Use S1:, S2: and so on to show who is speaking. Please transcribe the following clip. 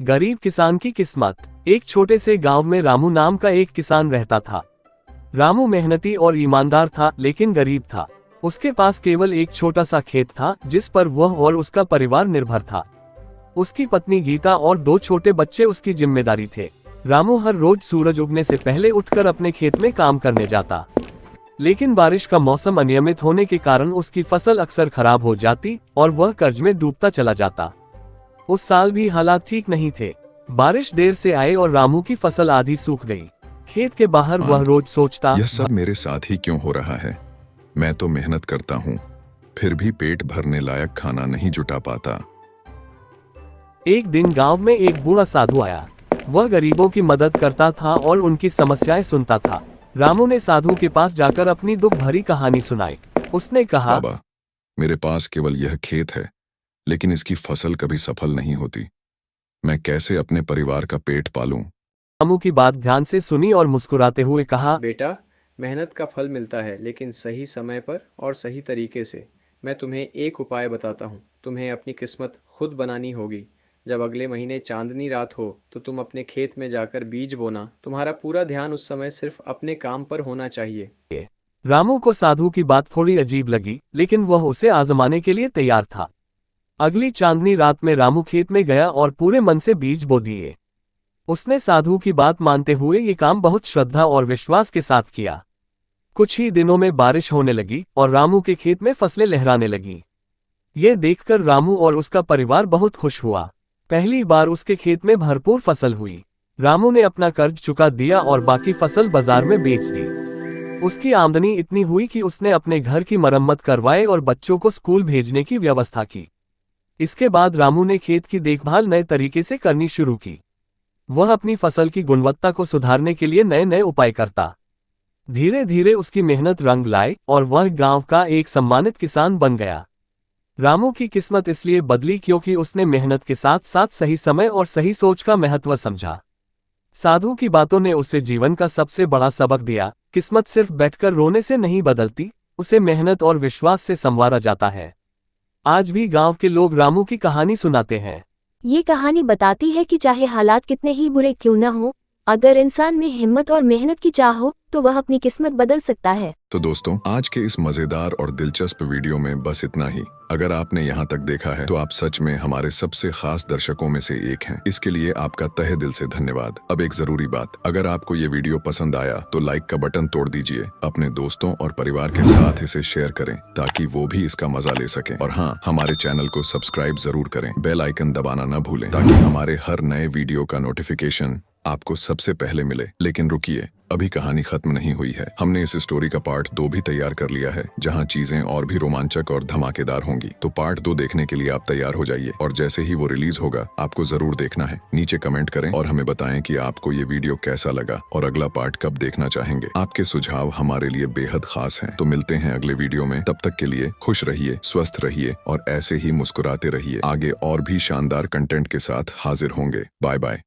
S1: गरीब किसान की किस्मत। एक छोटे से गांव में रामू नाम का एक किसान रहता था। रामू मेहनती और ईमानदार था, लेकिन गरीब था। उसके पास केवल एक छोटा सा खेत था जिस पर वह और उसका परिवार निर्भर था। उसकी पत्नी गीता और 2 छोटे बच्चे उसकी जिम्मेदारी थे। रामू हर रोज सूरज उगने से पहले उठकर अपने खेत में काम करने जाता, लेकिन बारिश का मौसम अनियमित होने के कारण उसकी फसल अक्सर खराब हो जाती और वह कर्ज में डूबता चला जाता। उस साल भी हालात ठीक नहीं थे। बारिश देर से आए और रामू की फसल आधी सूख गई। खेत के बाहर वह रोज सोचता,
S2: यह सब मेरे साथ ही क्यों हो रहा है? मैं तो मेहनत करता हूँ, फिर भी पेट भरने लायक खाना नहीं जुटा पाता।
S1: एक दिन गांव में एक बूढ़ा साधु आया। वह गरीबों की मदद करता था और उनकी समस्याएं सुनता था। रामू ने साधु के पास जाकर अपनी दुख भरी कहानी सुनाई। उसने कहा,
S2: बाबा, मेरे पास केवल यह खेत है, लेकिन इसकी फसल कभी सफल नहीं होती। मैं कैसे अपने परिवार का पेट पालूं?
S1: रामू की बात ध्यान से सुनी और मुस्कुराते हुए कहा,
S3: बेटा, मेहनत का फल मिलता है, लेकिन सही समय पर और सही तरीके से। मैं तुम्हें एक उपाय बताता हूँ। तुम्हें अपनी किस्मत खुद बनानी होगी। जब अगले महीने चांदनी रात हो तो तुम अपने खेत में जाकर बीज बोना। तुम्हारा पूरा ध्यान उस समय सिर्फ अपने काम पर होना चाहिए।
S1: रामू को साधु की बात थोड़ी अजीब लगी, लेकिन वह उसे आजमाने के लिए तैयार था। अगली चांदनी रात में रामू खेत में गया और पूरे मन से बीज बो दिए। उसने साधु की बात मानते हुए ये काम बहुत श्रद्धा और विश्वास के साथ किया। कुछ ही दिनों में बारिश होने लगी और रामू के खेत में फसलें लहराने लगीं। ये देखकर रामू और उसका परिवार बहुत खुश हुआ। पहली बार उसके खेत में भरपूर फसल हुई। रामू ने अपना कर्ज चुका दिया और बाकी फसल बाजार में बेच दी। उसकी आमदनी इतनी हुई कि उसने अपने घर की मरम्मत करवाए और बच्चों को स्कूल भेजने की व्यवस्था की। इसके बाद रामू ने खेत की देखभाल नए तरीके से करनी शुरू की। वह अपनी फसल की गुणवत्ता को सुधारने के लिए नए नए उपाय करता। धीरे धीरे उसकी मेहनत रंग लाए और वह गांव का एक सम्मानित किसान बन गया। रामू की किस्मत इसलिए बदली क्योंकि उसने मेहनत के साथ साथ सही समय और सही सोच का महत्व समझा। साधु की बातों ने उसे जीवन का सबसे बड़ा सबक दिया। किस्मत सिर्फ बैठकर रोने से नहीं बदलती, उसे मेहनत और विश्वास से संवारा जाता है। आज भी गांव के लोग रामू की कहानी सुनाते हैं।
S4: ये कहानी बताती है कि चाहे हालात कितने ही बुरे क्यों न हो, अगर इंसान में हिम्मत और मेहनत की चाह हो तो वह अपनी किस्मत बदल सकता है।
S2: तो दोस्तों, आज के इस मजेदार और दिलचस्प वीडियो में बस इतना ही। अगर आपने यहाँ तक देखा है तो आप सच में हमारे सबसे खास दर्शकों में से एक हैं। इसके लिए आपका तहे दिल से धन्यवाद। अब एक जरूरी बात, अगर आपको ये वीडियो पसंद आया तो लाइक का बटन तोड़ दीजिए। अपने दोस्तों और परिवार के साथ इसे शेयर करें ताकि वो भी इसका मजा ले सकें। और हाँ, हमारे चैनल को सब्सक्राइब जरूर करें। बेल आइकन दबाना न भूलें ताकि हमारे हर नए वीडियो का नोटिफिकेशन आपको सबसे पहले मिले। लेकिन रुकिए, अभी कहानी खत्म नहीं हुई है। हमने इस स्टोरी का पार्ट 2 भी तैयार कर लिया है, जहां चीजें और भी रोमांचक और धमाकेदार होंगी। तो पार्ट 2 देखने के लिए आप तैयार हो जाइए और जैसे ही वो रिलीज होगा आपको जरूर देखना है। नीचे कमेंट करें और हमें बताएं कि आपको ये वीडियो कैसा लगा और अगला पार्ट कब देखना चाहेंगे। आपके सुझाव हमारे लिए बेहद खास हैं। तो मिलते हैं अगले वीडियो में। तब तक के लिए खुश रहिए, स्वस्थ रहिए और ऐसे ही मुस्कुराते रहिए। आगे और भी शानदार कंटेंट के साथ हाजिर होंगे। Bye bye.